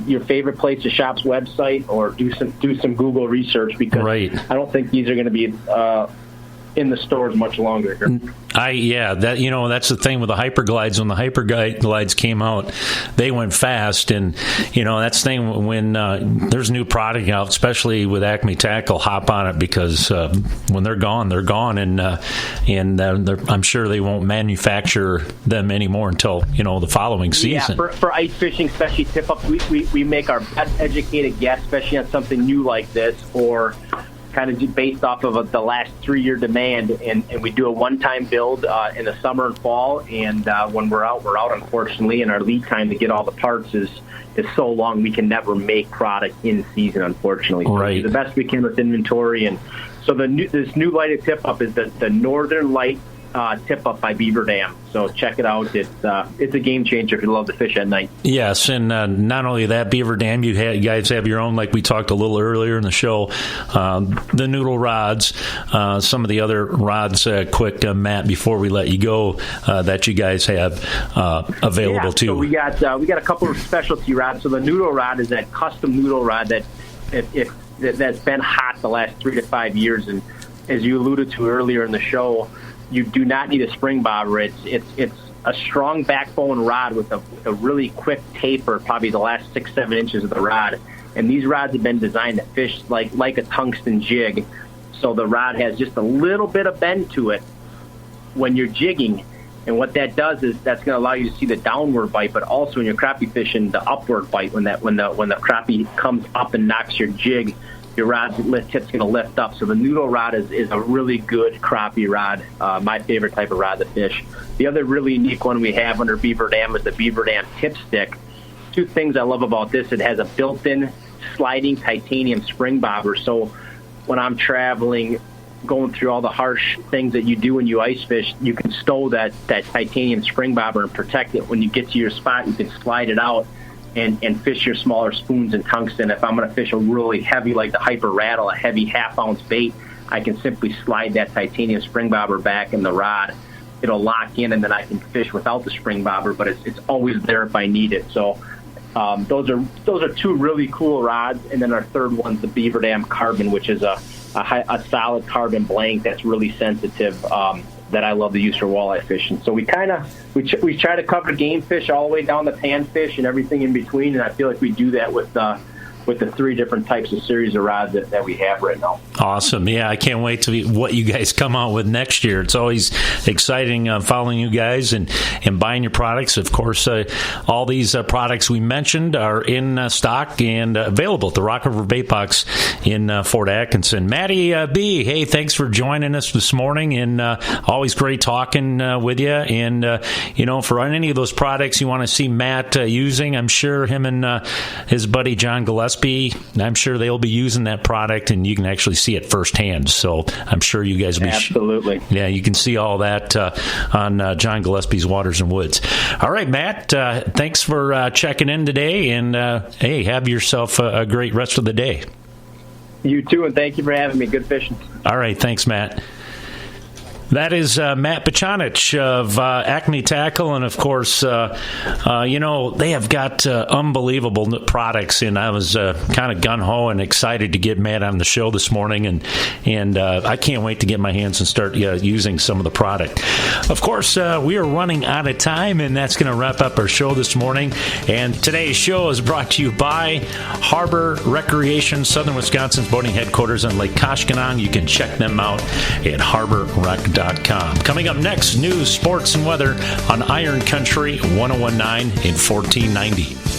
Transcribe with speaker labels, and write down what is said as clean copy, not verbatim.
Speaker 1: your favorite place to shop's website, or do some Google research, because I don't think these are going to be in the stores much longer here.
Speaker 2: That's the thing with the Hyperglides. When the Hyperglides came out, they went fast, and that's the thing when there's new product out, especially with Acme Tackle, hop on it, because when they're gone, and I'm sure they won't manufacture them anymore until the following season.
Speaker 1: Yeah, for ice fishing, especially tip-up, we make our best educated guess, especially on something new like this, or kind of based off of the last 3-year demand, and we do a one-time build in the summer and fall, and when we're out, unfortunately, and our lead time to get all the parts is so long, we can never make product in season, unfortunately. So we do the best we can with inventory, and so this new lighted tip-up is the Northern Light tip-up by Beaver Dam. So check it out. It's a game changer if you love to fish at night.
Speaker 2: Yes, and not only that, Beaver Dam, you guys have your own, like we talked a little earlier in the show, the noodle rods, some of the other rods, quick, Matt, before we let you go, that you guys have available too.
Speaker 1: So we got a couple of specialty rods. So the noodle rod is that custom noodle rod that's been hot the last 3 to 5 years, and as you alluded to earlier in the show, you do not need a spring bobber. It's a strong backbone rod with a really quick taper, probably the last 6-7 inches of the rod. And these rods have been designed to fish like a tungsten jig. So the rod has just a little bit of bend to it when you're jigging. And what that does is that's going to allow you to see the downward bite, but also when you're crappie fishing, the upward bite when the crappie comes up and knocks your jig, your rod's tip's going to lift up. So the noodle rod is a really good crappie rod, my favorite type of rod to fish. The other really unique one we have under Beaver Dam is the Beaver Dam tip stick. 2 things I love about this: it has a built-in sliding titanium spring bobber. So when I'm traveling, going through all the harsh things that you do when you ice fish, you can stow that titanium spring bobber and protect it. When you get to your spot, you can slide it out and fish your smaller spoons and tungsten. If I'm going to fish a really heavy, like the Hyper Rattle, a heavy half-ounce bait, I can simply slide that titanium spring bobber back in the rod. It'll lock in, and then I can fish without the spring bobber, but it's always there if I need it. So those are 2 really cool rods. And then our third one's the Beaver Dam Carbon, which is a solid carbon blank that's really sensitive, that I love to use for walleye fishing. So we try to cover game fish all the way down to panfish and everything in between, and I feel like we do that with the 3 different types of series of rods that we have right now.
Speaker 2: Awesome. Yeah, I can't wait to what you guys come out with next year. It's always exciting following you guys and buying your products. Of course, all these products we mentioned are in stock and available at the Rock River Bait Box in Fort Atkinson. Matty B, hey, thanks for joining us this morning, and always great talking with you. And, for any of those products you want to see Matt using, I'm sure him and his buddy John Gillespie, I'm sure they'll be using that product, and you can actually see it firsthand. So I'm sure you guys will be...
Speaker 1: Absolutely.
Speaker 2: You can see all that on John Gillespie's Waters and Woods. All right, Matt, thanks for checking in today, and hey, have yourself a great rest of the day.
Speaker 1: You too, and thank you for having me. Good fishing.
Speaker 2: All right, thanks, Matt. That is Matt Bichanich of Acme Tackle, and of course, they have got unbelievable products, and I was kind of gung-ho and excited to get Matt on the show this morning, and I can't wait to get my hands and start using some of the product. Of course, we are running out of time, and that's going to wrap up our show this morning, and today's show is brought to you by Harbor Recreation, Southern Wisconsin's boating headquarters on Lake Koshkonong. You can check them out at harborrec.com. Coming up next, news, sports, and weather on Iron Country 1019 and 1490.